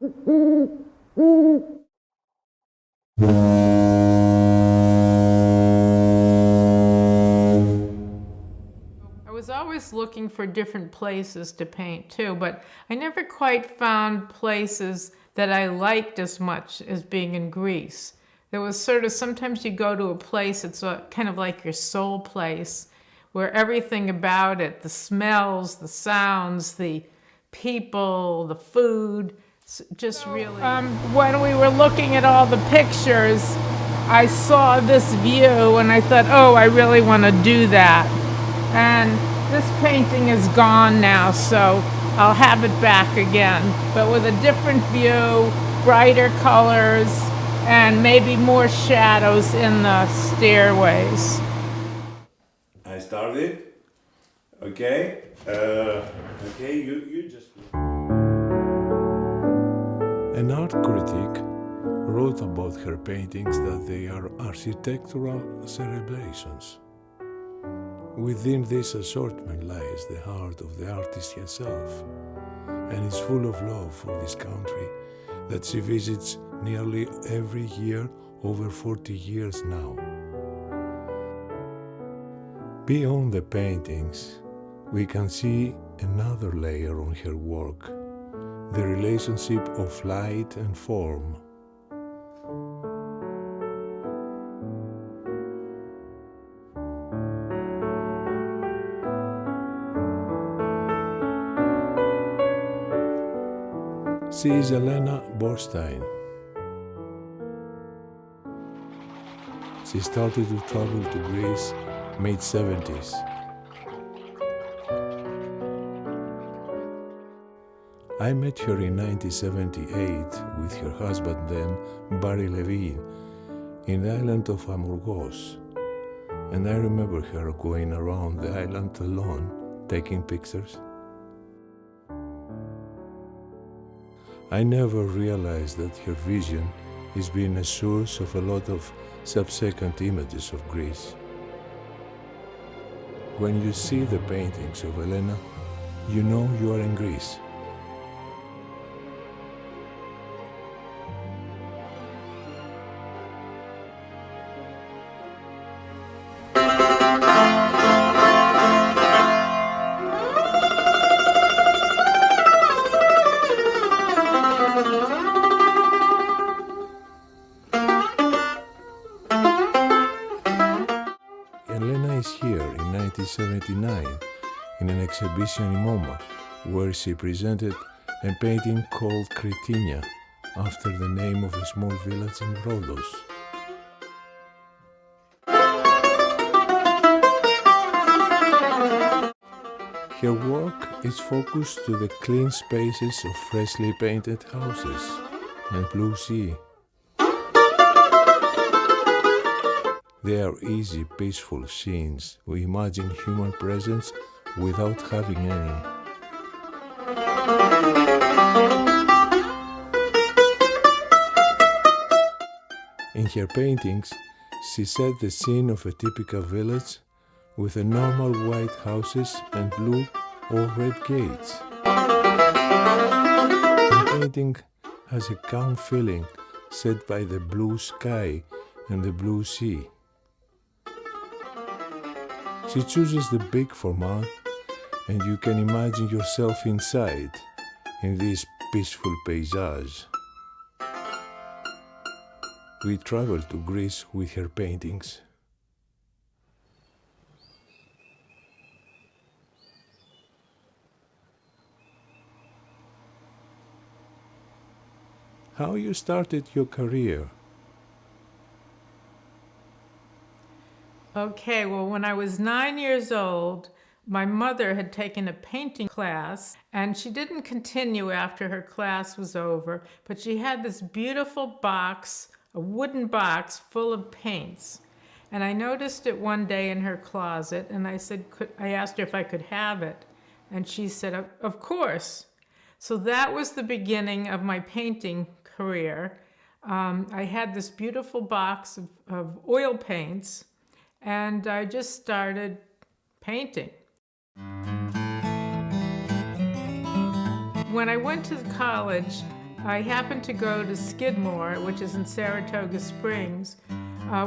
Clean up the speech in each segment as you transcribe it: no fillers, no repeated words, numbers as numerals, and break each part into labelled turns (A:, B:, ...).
A: I was always looking for different places to paint too, but I never quite found places that I liked as much as being in Greece. There was sort of, sometimes you go to a place, it's kind of like your soul place, where everything about it, the smells, the sounds, the people, the food, just really... when we were looking at all the pictures, I saw this view and I thought, oh, I really want to do that. And this painting is gone now, so I'll have it back again, but with a different view, brighter colors, and maybe more shadows in the stairways.
B: I started. Okay. Okay, you just...
C: An art critic wrote about her paintings that they are architectural celebrations. Within this assortment lies the heart of the artist herself, and is full of love for this country that she visits nearly every year over 40 years now. Beyond the paintings, we can see another layer on her work, the relationship of light and form. She is Elena Borstein. She started to travel to Greece mid-70s. I met her in 1978 with her husband then, Barry Levine, in the island of Amorgos. And I remember her going around the island alone, taking pictures. I never realized that her vision is being a source of a lot of subsequent images of Greece. When you see the paintings of Elena, you know you are in Greece. Elena is here in 1979 in an exhibition in MoMA, where she presented a painting called Kritinia, after the name of a small village in Rhodos. Her work is focused to the clean spaces of freshly painted houses and blue sea. They are easy, peaceful scenes. We imagine human presence without having any. In her paintings, she set the scene of a typical village with a normal white houses and blue or red gates. The painting has a calm feeling set by the blue sky and the blue sea. She chooses the big format, and you can imagine yourself inside, in this peaceful paysage. We traveled to Greece with her paintings. How you started your career?
A: Okay, well, when I was 9 years old, my mother had taken a painting class, and she didn't continue after her class was over, but she had this beautiful box, a wooden box full of paints. And I noticed it one day in her closet, and I asked her if I could have it. And she said, of course. So that was the beginning of my painting career. I had this beautiful box of oil paints, and I just started painting. When I went to college, I happened to go to Skidmore, which is in Saratoga Springs,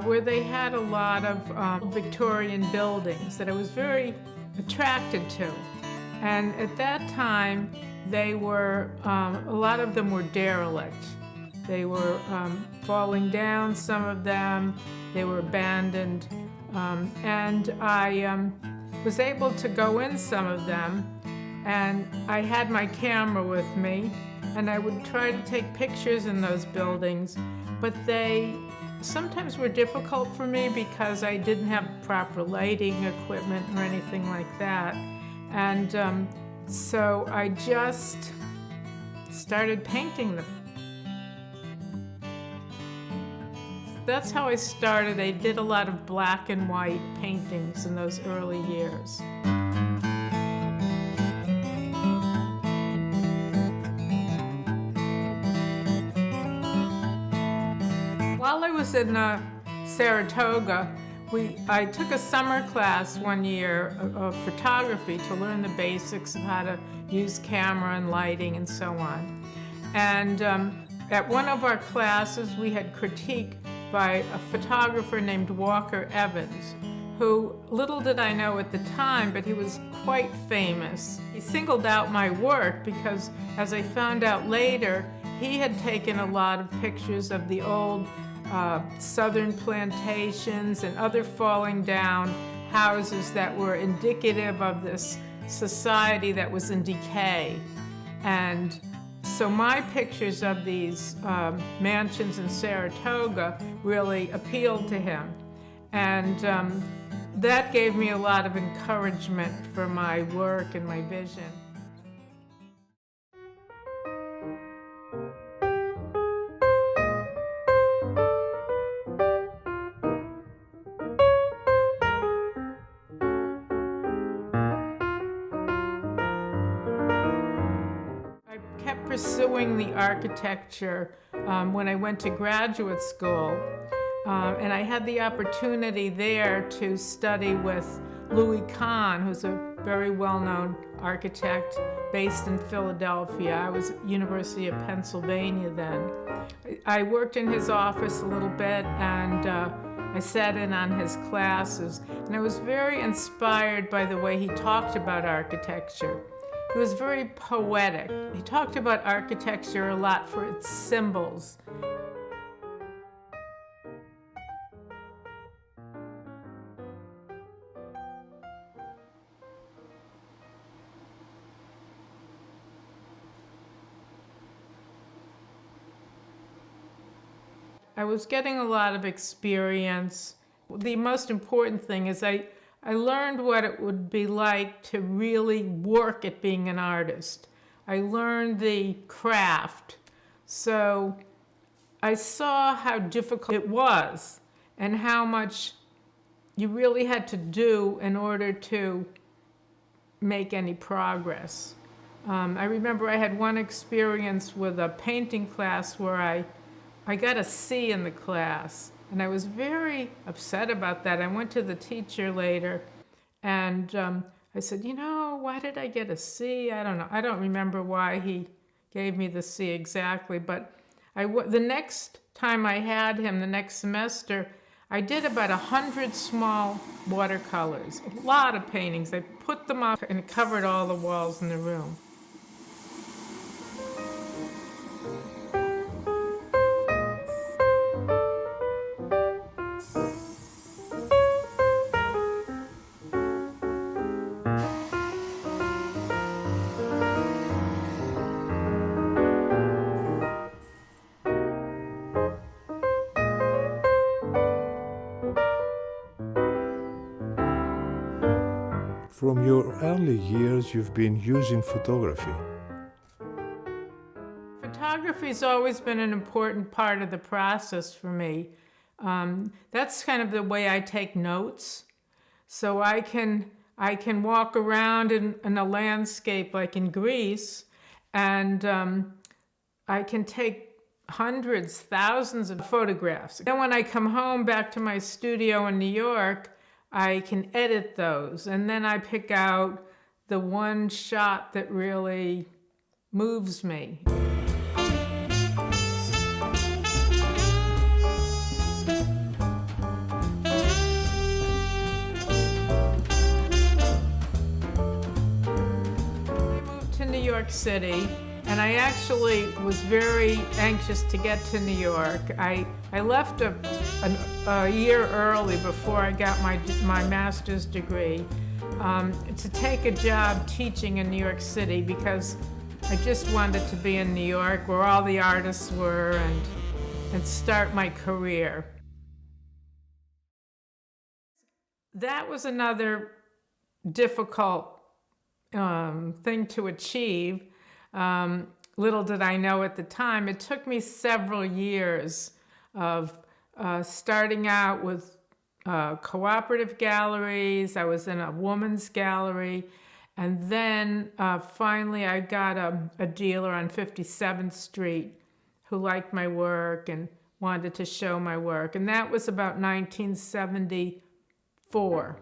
A: where they had a lot of Victorian buildings that I was very attracted to. And at that time, they were, a lot of them were derelict. They were falling down, some of them, they were abandoned. And I was able to go in some of them, and I had my camera with me, and I would try to take pictures in those buildings, but they sometimes were difficult for me because I didn't have proper lighting equipment or anything like that. And so I just started painting them. That's how I started. I did a lot of black and white paintings in those early years. While I was in Saratoga, I took a summer class one year of photography to learn the basics of how to use camera and lighting and so on. And at one of our classes, we had critique by a photographer named Walker Evans, who, little did I know at the time, but he was quite famous. He singled out my work because, as I found out later, he had taken a lot of pictures of the old southern plantations and other falling down houses that were indicative of this society that was in decay. And so my pictures of these mansions in Saratoga really appealed to him. And that gave me a lot of encouragement for my work and my vision. Pursuing the architecture when I went to graduate school, and I had the opportunity there to study with Louis Kahn, who's a very well-known architect based in Philadelphia. I was at University of Pennsylvania then. I worked in his office a little bit, and I sat in on his classes, and I was very inspired by the way he talked about architecture. He was very poetic. He talked about architecture a lot for its symbols. I was getting a lot of experience. The most important thing is I learned what it would be like to really work at being an artist. I learned the craft. So I saw how difficult it was and how much you really had to do in order to make any progress. I remember I had one experience with a painting class where I got a C in the class. And I was very upset about that. I went to the teacher later, and I said, you know, why did I get a C? I don't know. I don't remember why he gave me the C exactly. But the next time I had him, the next semester, I did about 100 small watercolors, a lot of paintings. I put them up and covered all the walls in the room.
C: From your early years, you've been using photography.
A: Photography's always been an important part of the process for me. That's kind of the way I take notes. So I can walk around in a landscape like in Greece, and I can take hundreds, thousands of photographs. Then when I come home back to my studio in New York, I can edit those, and then I pick out the one shot that really moves me. York City, and I actually was very anxious to get to New York. I left a year early before I got my master's degree to take a job teaching in New York City because I just wanted to be in New York where all the artists were and start my career. That was another difficult thing to achieve. Little did I know at the time, it took me several years of starting out with cooperative galleries. I was in a woman's gallery, and then finally I got a dealer on 57th Street who liked my work and wanted to show my work, and that was about 1974.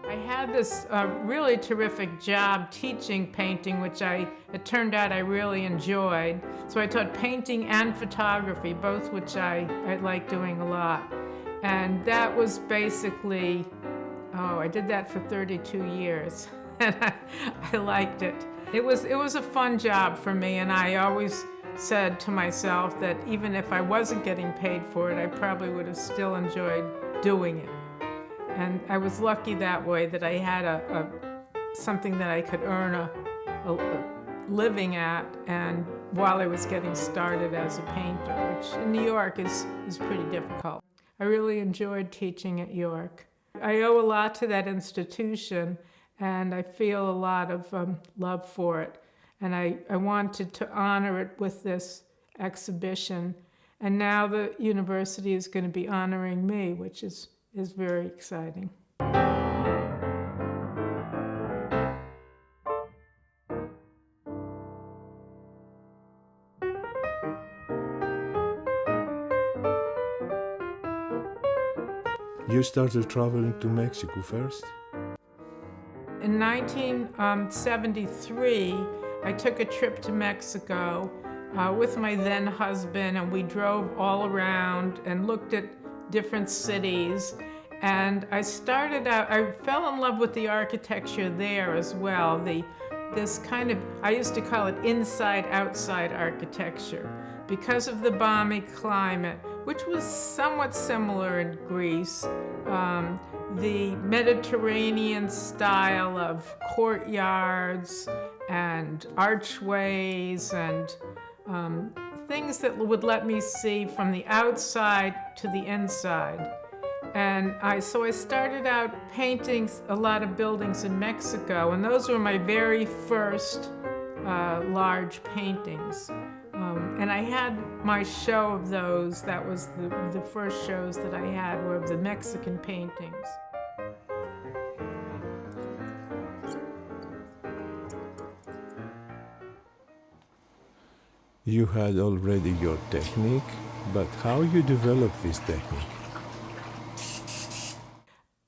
A: I had this really terrific job teaching painting, which it turned out I really enjoyed. So I taught painting and photography, both which I like doing a lot. And that was basically, I did that for 32 years, and I liked it. It was a fun job for me, and I always said to myself that even if I wasn't getting paid for it, I probably would have still enjoyed doing it. And I was lucky that way that I had something that I could earn a living at, and while I was getting started as a painter, which in New York is pretty difficult. I really enjoyed teaching at York. I owe a lot to that institution, and I feel a lot of love for it. And I wanted to honor it with this exhibition. And now the university is going to be honoring me, which is very exciting.
C: You started traveling to Mexico first?
A: In 1973, I took a trip to Mexico with my then husband, and we drove all around and looked at different cities. And I started out, I fell in love with the architecture there as well. This kind of, I used to call it inside-outside architecture because of the balmy climate, which was somewhat similar in Greece. The Mediterranean style of courtyards and archways and things that would let me see from the outside to the inside. And so I started out painting a lot of buildings in Mexico, and those were my very first large paintings. And I had my show of those. That was the first shows that I had were of the Mexican paintings.
C: You had already your technique, but how you developed this technique?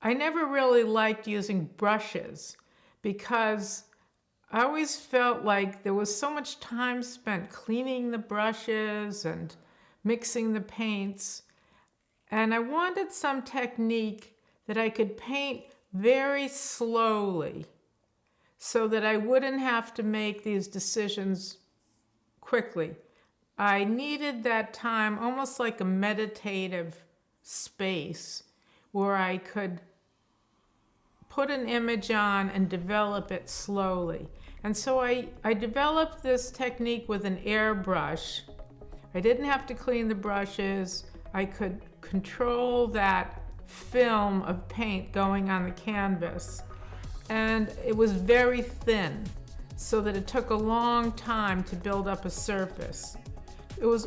A: I never really liked using brushes because I always felt like there was so much time spent cleaning the brushes and mixing the paints. And I wanted some technique that I could paint very slowly so that I wouldn't have to make these decisions quickly. I needed that time, almost like a meditative space where I could put an image on and develop it slowly. And so I developed this technique with an airbrush. I didn't have to clean the brushes. I could control that film of paint going on the canvas. And it was very thin, so that it took a long time to build up a surface. It was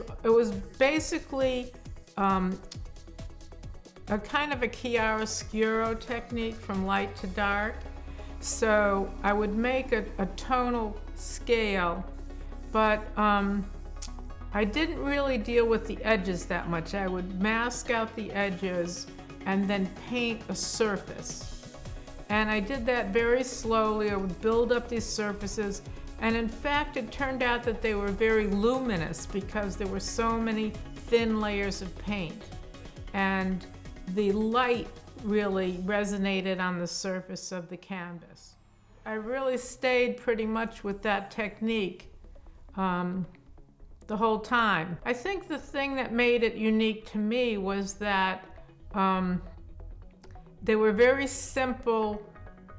A: basically a kind of a chiaroscuro technique from light to dark. So I would make a tonal scale, but I didn't really deal with the edges that much. I would mask out the edges and then paint a surface. And I did that very slowly. I would build up these surfaces. And in fact, it turned out that they were very luminous because there were so many thin layers of paint. And the light really resonated on the surface of the canvas. I really stayed pretty much with that technique the whole time. I think the thing that made it unique to me was that they were very simple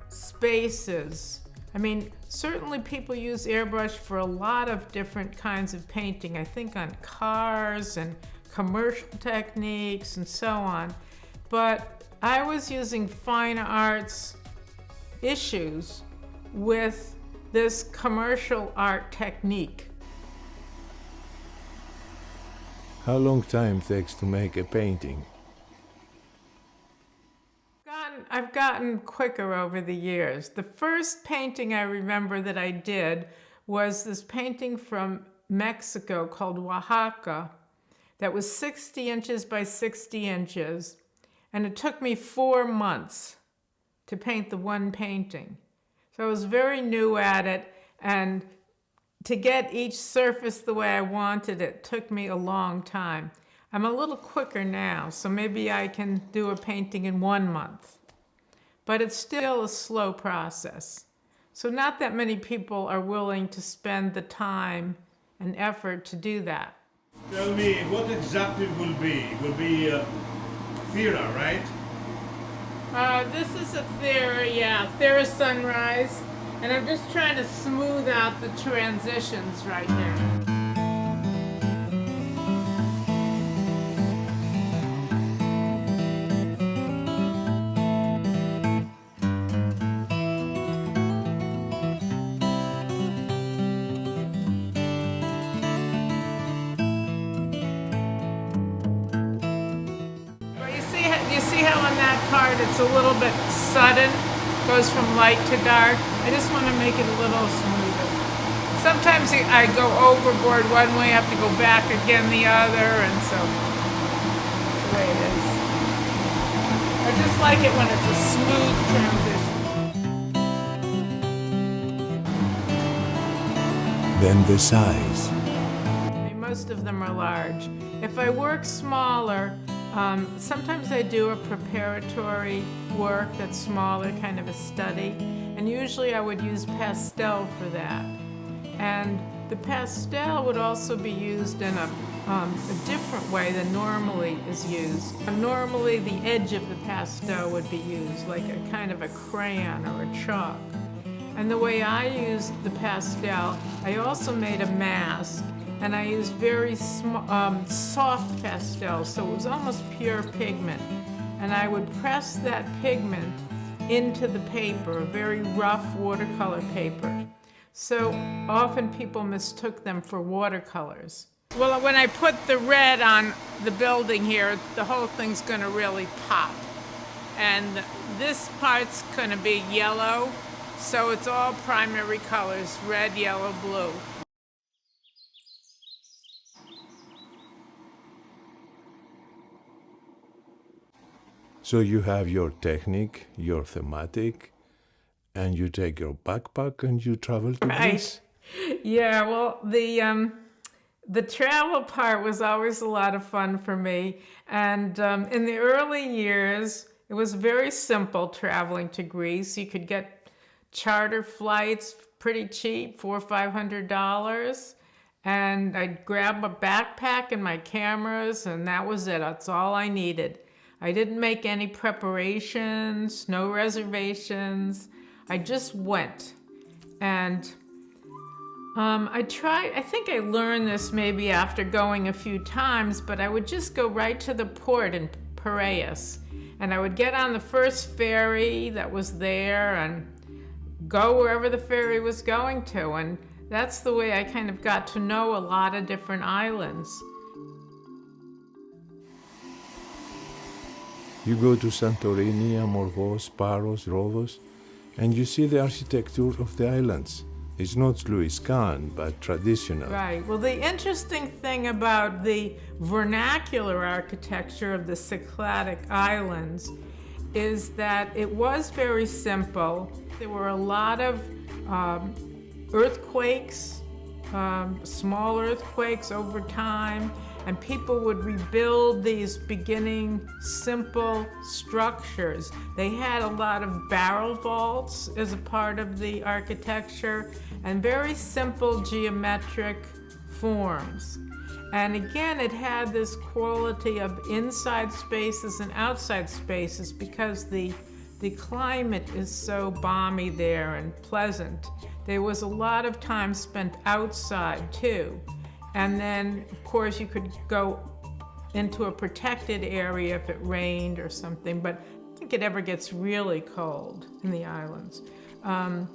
A: spaces. I mean, certainly people use airbrush for a lot of different kinds of painting. I think on cars and commercial techniques and so on. But I was using fine arts issues with this commercial art technique.
C: How long time takes to make a painting?
A: I've gotten quicker over the years. The first painting I remember that I did was this painting from Mexico called Oaxaca that was 60 inches by 60 inches, and it took me 4 months to paint the one painting. So I was very new at it, and to get each surface the way I wanted it took me a long time. I'm a little quicker now, so maybe I can do a painting in 1 month. But it's still a slow process. So not that many people are willing to spend the time and effort to do that.
B: Tell me, what exactly will be? Will be Thera, right?
A: This is a Thera, yeah, Thera Sunrise. And I'm just trying to smooth out the transitions right now. You see how on that part it's a little bit sudden, goes from light to dark. I just want to make it a little smoother. Sometimes I go overboard one way, I have to go back again the other, and so that's the way it is. I just like it when it's a smooth transition.
C: Then the size.
A: Most of them are large. If I work smaller, sometimes I do a preparatory work that's smaller, kind of a study, and usually I would use pastel for that. And the pastel would also be used in a different way than normally is used. Normally the edge of the pastel would be used like a kind of a crayon or a chalk. And the way I used the pastel, I also made a mask, and I used very soft pastels, so it was almost pure pigment. And I would press that pigment into the paper, a very rough watercolor paper. So often people mistook them for watercolors. Well, when I put the red on the building here, the whole thing's gonna really pop. And this part's gonna be yellow, so it's all primary colors, red, yellow, blue.
C: So you have your technique, your thematic, and you take your backpack and you travel to Greece?
A: Yeah, well, the travel part was always a lot of fun for me. And in the early years, it was very simple traveling to Greece. You could get charter flights pretty cheap, $400 or $500. And I'd grab a backpack and my cameras, and that was it. That's all I needed. I didn't make any preparations, no reservations. I just went. And I think I learned this maybe after going a few times, but I would just go right to the port in Piraeus. And I would get on the first ferry that was there and go wherever the ferry was going to. And that's the way I kind of got to know a lot of different islands.
C: You go to Santorini, Amorgos, Paros, Rhodos, and you see the architecture of the islands. It's not Louis Kahn, but traditional.
A: Right. Well, the interesting thing about the vernacular architecture of the Cycladic islands is that it was very simple. There were a lot of earthquakes, small earthquakes over time, and people would rebuild these beginning simple structures. They had a lot of barrel vaults as a part of the architecture and very simple geometric forms. And again, it had this quality of inside spaces and outside spaces because the climate is so balmy there and pleasant. There was a lot of time spent outside too. And then, of course, you could go into a protected area if it rained or something, but I don't think it ever gets really cold in the islands. And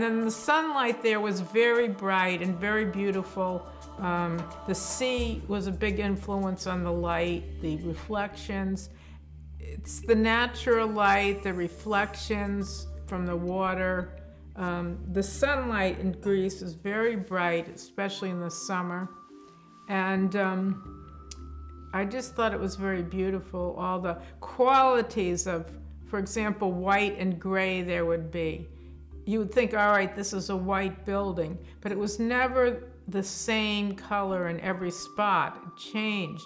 A: then the sunlight there was very bright and very beautiful. The sea was a big influence on the light, the reflections. It's the natural light, the reflections from the water. The sunlight in Greece is very bright, especially in the summer. And I just thought it was very beautiful, all the qualities of, for example, white and gray there would be. You would think, all right, this is a white building, but it was never the same color in every spot. It changed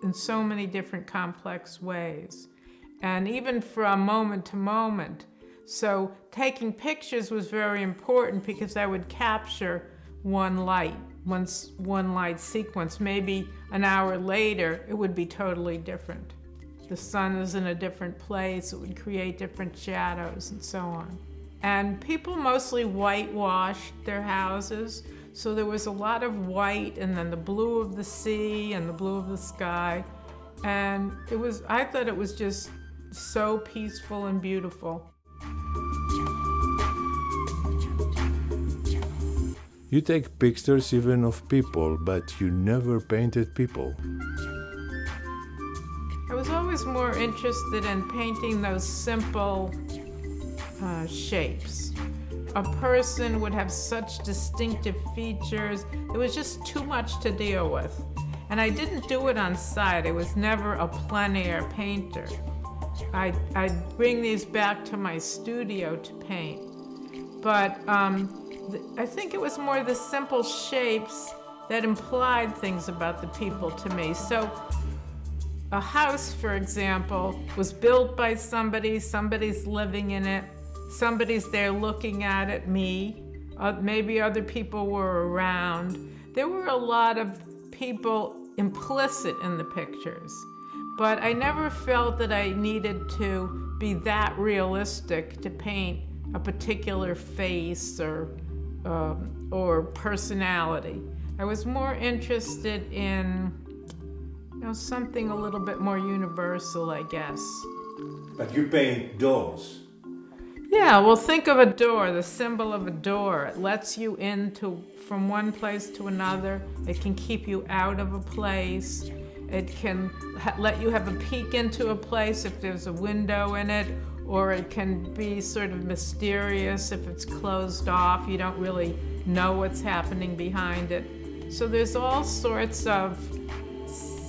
A: in so many different complex ways, and even from moment to moment. So taking pictures was very important because I would capture one light sequence. Maybe an hour later, it would be totally different. The sun is in a different place, it would create different shadows and so on. And people mostly whitewashed their houses, so there was a lot of white and then the blue of the sea and the blue of the sky. And I thought it was just so peaceful and beautiful.
C: You take pictures even of people, but you never painted people.
A: I was always more interested in painting those simple shapes. A person would have such distinctive features. It was just too much to deal with. And I didn't do it on site. I was never a plein air painter. I'd bring these back to my studio to paint. But I think it was more the simple shapes that implied things about the people to me. So a house, for example, was built by somebody's living in it, somebody's there looking at it, me, maybe other people were around. There were a lot of people implicit in the pictures, but I never felt that I needed to be that realistic to paint a particular face or personality. I was more interested in something a little bit more universal, I guess.
D: But you paint doors.
A: Yeah, well, think of a door, the symbol of a door. It lets you from one place to another. It can keep you out of a place. It can let you have a peek into a place if there's a window in it, or it can be sort of mysterious if it's closed off. You don't really know what's happening behind it. So there's all sorts of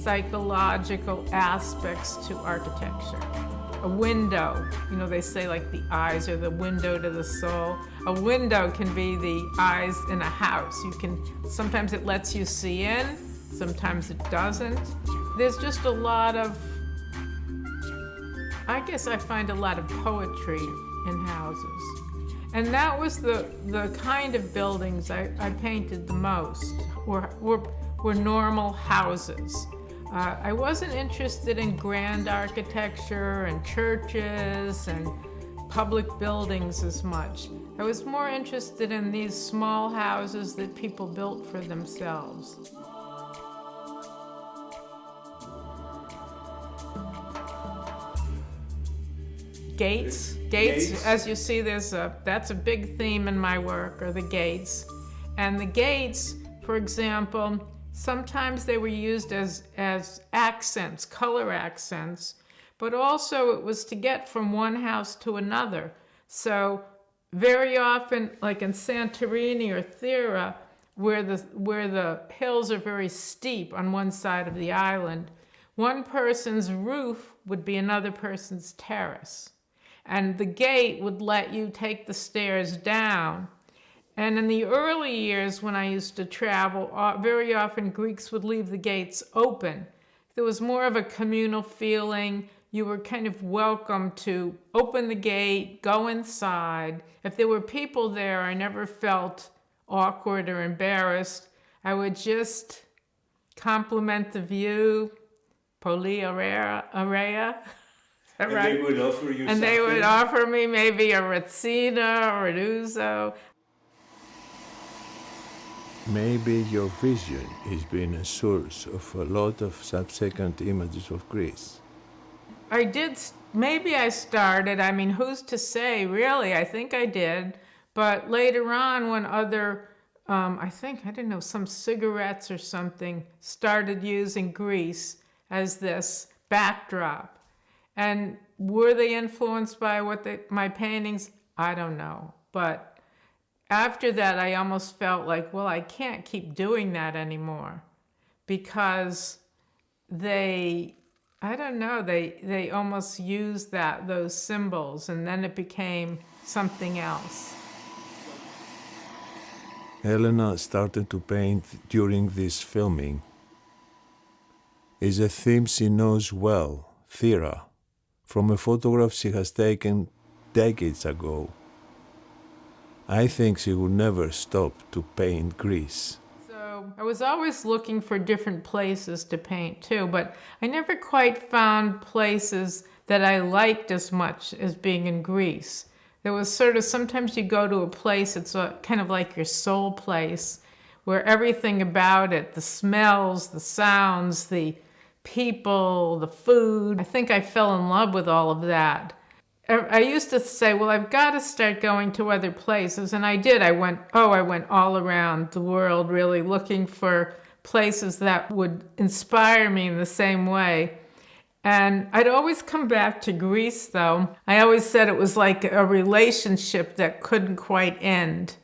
A: psychological aspects to architecture. A window, they say like the eyes are the window to the soul. A window can be the eyes in a house. Sometimes it lets you see in, sometimes it doesn't. There's just a lot of, I guess I find a lot of poetry in houses. And that was the kind of buildings I painted the most, were normal houses. I wasn't interested in grand architecture and churches and public buildings as much. I was more interested in these small houses that people built for themselves. Gates, as you see, that's a big theme in my work, are the gates. And the gates, for example, sometimes they were used as accents, color accents, but also it was to get from one house to another. So very often, like in Santorini or Thera, where the hills are very steep on one side of the island, one person's roof would be another person's terrace. And the gate would let you take the stairs down. And in the early years when I used to travel, very often Greeks would leave the gates open. There was more of a communal feeling. You were kind of welcome to open the gate, go inside. If there were people there, I never felt awkward or embarrassed. I would just compliment the view, area.
D: And they would offer you
A: And
D: something?
A: they would offer me maybe a Retsina or an Ouzo.
C: Maybe your vision has been a source of a lot of subsequent images of Greece.
A: Maybe I started, I mean, who's to say, really? I think I did. But later on, when some cigarettes or something started using Greece as this backdrop. And were they influenced by my paintings? I don't know. But after that, I almost felt like, well, I can't keep doing that anymore because they almost used those symbols, and then it became something else.
C: Elena started to paint during this filming. It's a theme she knows well, Thera, from a photograph she has taken decades ago. I think she will never stop to paint Greece.
A: So I was always looking for different places to paint too, but I never quite found places that I liked as much as being in Greece. There was sometimes you go to a place, it's kind of like your soul place, where everything about it, the smells, the sounds, the people, the food, I think I fell in love with all of that. I used to say, well, I've got to start going to other places, and I did. I went all around the world really looking for places that would inspire me in the same way. And I'd always come back to Greece, though. I always said it was like a relationship that couldn't quite end.